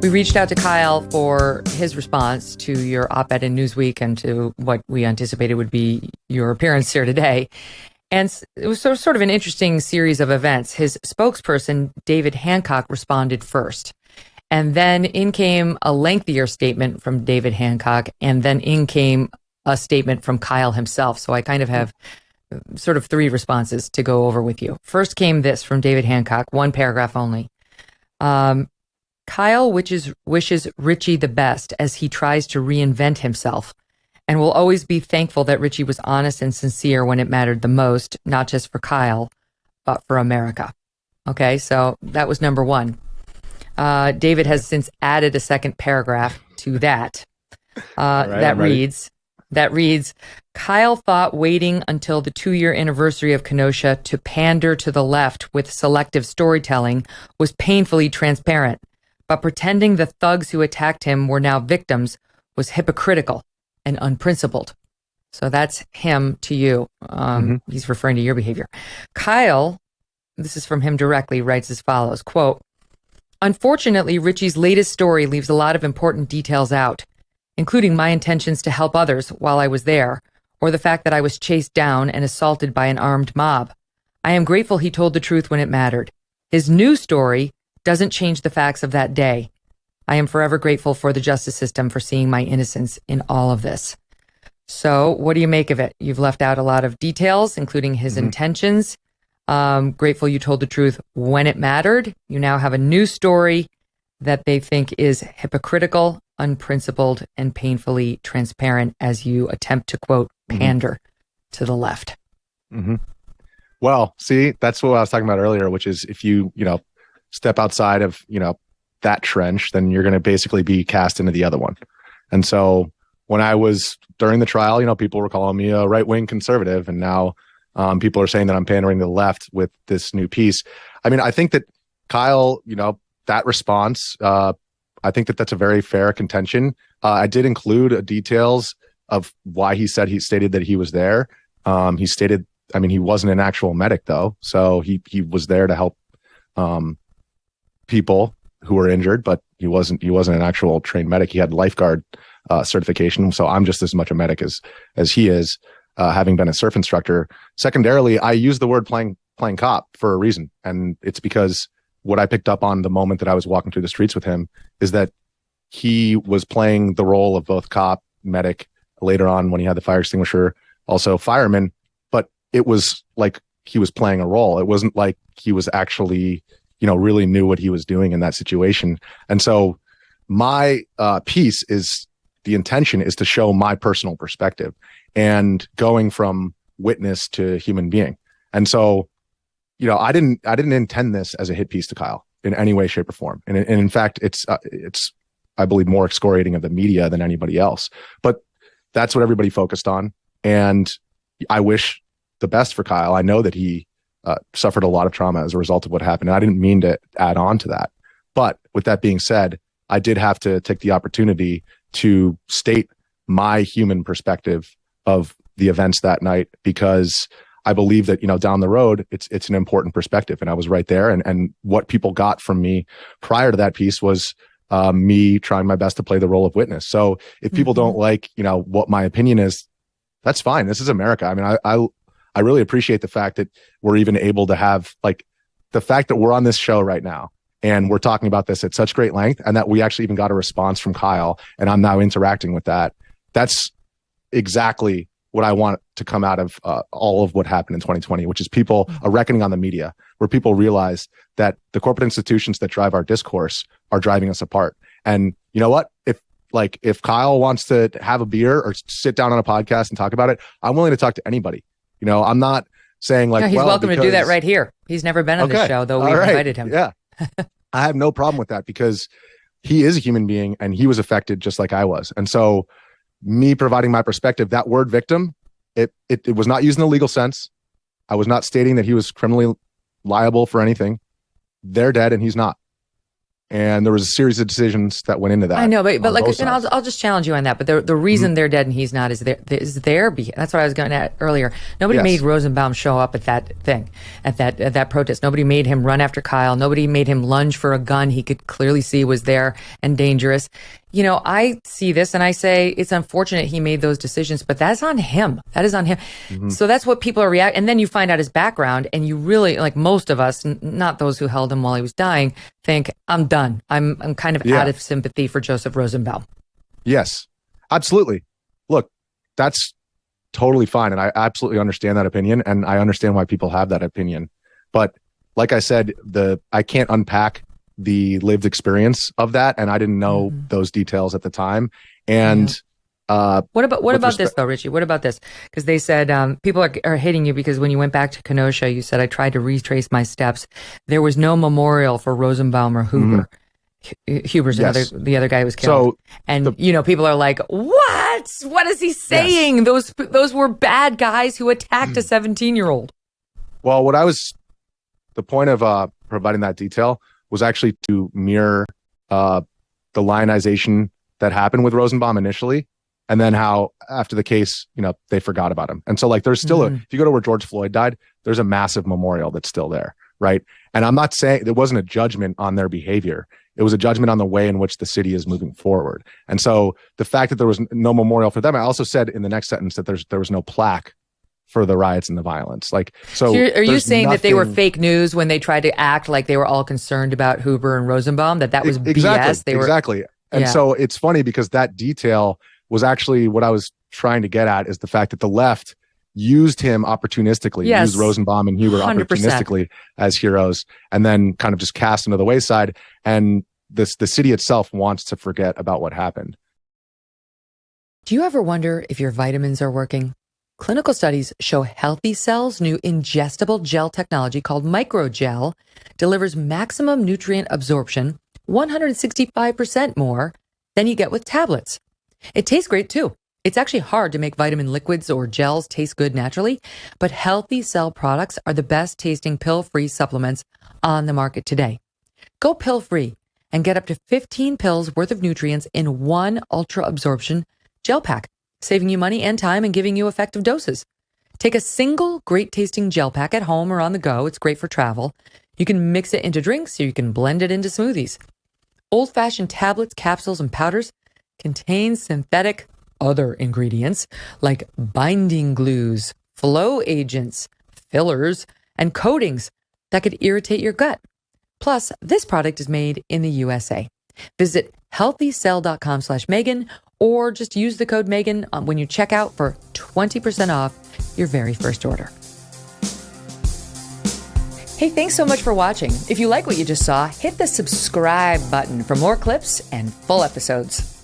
We reached out to Kyle for his response to your op-ed in Newsweek and to what we anticipated would be your appearance here today. And it was sort of an interesting series of events. His spokesperson, David Hancock, responded first. And then in came a lengthier statement from David Hancock. And then in came a statement from Kyle himself. So I kind of have sort of three responses to go over with you. First came this from David Hancock, one paragraph only. Kyle wishes Richie the best as he tries to reinvent himself and will always be thankful that Richie was honest and sincere when it mattered the most, not just for Kyle, but for America. Okay, so that was number one. David has since added a second paragraph to that. That reads, Kyle thought waiting until the 2-year anniversary of Kenosha to pander to the left with selective storytelling was painfully transparent. But pretending the thugs who attacked him were now victims was hypocritical and unprincipled. So that's him to you. He's referring to your behavior. Kyle, this is from him directly, writes as follows, quote, unfortunately, Richie's latest story leaves a lot of important details out, including my intentions to help others while I was there, or the fact that I was chased down and assaulted by an armed mob. I am grateful he told the truth when it mattered. His new story doesn't change the facts of that day. I am forever grateful for the justice system for seeing my innocence in all of this. So what do you make of it? You've left out a lot of details, including his intentions. Grateful you told the truth when it mattered. You now have a new story that they think is hypocritical, unprincipled, and painfully transparent as you attempt to, quote, pander to the left. Well, see, that's what I was talking about earlier, which is if you step outside of, that trench, then you're going to basically be cast into the other one. And so when I was during the trial, people were calling me a right-wing conservative. And now people are saying that I'm pandering to the left with this new piece. I mean, I think that Kyle, that response, I think that that's a very fair contention. I did include details of why he stated that he was there. He stated, he wasn't an actual medic though. So he was there to help people who were injured, but he wasn't an actual trained medic. He had lifeguard certification. So I'm just as much a medic as he is, having been a surf instructor. Secondarily, I use the word playing cop for a reason. And it's because what I picked up on the moment that I was walking through the streets with him is that he was playing the role of both cop, medic, later on when he had the fire extinguisher, also fireman, but it was like he was playing a role. It wasn't like he was actually really knew what he was doing in that situation. And so my piece is, the intention is to show my personal perspective and going from witness to human being. And so, I didn't intend this as a hit piece to Kyle in any way, shape, or form. And in fact, it's I believe more excoriating of the media than anybody else. But that's what everybody focused on. And I wish the best for Kyle. I know that he suffered a lot of trauma as a result of what happened. And I didn't mean to add on to that. But with that being said, I did have to take the opportunity to state my human perspective of the events that night, because I believe that, down the road, it's an important perspective. And I was right there. And what people got from me prior to that piece was me trying my best to play the role of witness. So if people don't like, what my opinion is, that's fine. This is America. I mean, I really appreciate the fact that we're even able to have, like, the fact that we're on this show right now and we're talking about this at such great length, and that we actually even got a response from Kyle, and I'm now interacting with that. That's exactly what I want to come out of all of what happened in 2020, which is a reckoning on the media, where people realize that the corporate institutions that drive our discourse are driving us apart. And you know what? If Kyle wants to have a beer or sit down on a podcast and talk about it, I'm willing to talk to anybody. I'm not saying like, no, he's welcome to do that right here. He's never been on this show, though we invited him. Yeah. I have no problem with that, because he is a human being and he was affected just like I was. And so me providing my perspective, that word victim, it was not used in a legal sense. I was not stating that he was criminally liable for anything. They're dead and he's not. And there was a series of decisions that went into that. I know, but like, and I'll just challenge you on that. But the reason they're dead and he's not is their that's what I was going at earlier. Nobody made Rosenbaum show up at that thing, at that protest. Nobody made him run after Kyle. Nobody made him lunge for a gun he could clearly see was there and dangerous. You know, I see this and I say it's unfortunate he made those decisions, but that's on him. That is on him. So that's what people are reacting. And then you find out his background, and you really, like most of us, not those who held him while he was dying, think, I'm done. I'm kind of out of sympathy for Joseph Rosenbaum. Yes, absolutely. Look, that's totally fine. And I absolutely understand that opinion. And I understand why people have that opinion. But like I said, I can't unpack the lived experience of that. And I didn't know those details at the time. And what about this though, Richie? What about this? Because they said people are hating you because when you went back to Kenosha, you said, I tried to retrace my steps. There was no memorial for Rosenbaum or Huber. Huber's the other guy who was killed. So people are like, what? What is he saying? Yes. Those were bad guys who attacked a 17-year-old. Well, the point of providing that detail was actually to mirror the lionization that happened with Rosenbaum initially, and then how after the case, they forgot about him. And so like there's still if you go to where George Floyd died, there's a massive memorial that's still there, right? And I'm not saying it wasn't a judgment on their behavior. It was a judgment on the way in which the city is moving forward. And so the fact that there was no memorial for them, I also said in the next sentence that there was no plaque for the riots and the violence. Like, so are you saying that they were fake news when they tried to act like they were all concerned about Huber and Rosenbaum, that was BS? Exactly. And so it's funny because that detail was actually what I was trying to get at, is the fact that the left used him opportunistically, used Rosenbaum and Huber 100%. Opportunistically as heroes, and then kind of just cast them to the wayside. And the city itself wants to forget about what happened. Do you ever wonder if your vitamins are working? Clinical studies show Healthy Cell's new ingestible gel technology called microgel delivers maximum nutrient absorption 165% more than you get with tablets. It tastes great too. It's actually hard to make vitamin liquids or gels taste good naturally, but Healthy Cell products are the best tasting pill-free supplements on the market today. Go pill-free and get up to 15 pills worth of nutrients in one ultra absorption gel pack, saving you money and time and giving you effective doses. Take a single great tasting gel pack at home or on the go. It's great for travel. You can mix it into drinks or you can blend it into smoothies. Old-fashioned tablets, capsules, and powders contain synthetic other ingredients like binding glues, flow agents, fillers, and coatings that could irritate your gut. Plus, this product is made in the USA. Visit healthycell.com/Megyn or just use the code Megyn when you check out for 20% off your very first order. Hey, thanks so much for watching. If you like what you just saw, hit the subscribe button for more clips and full episodes.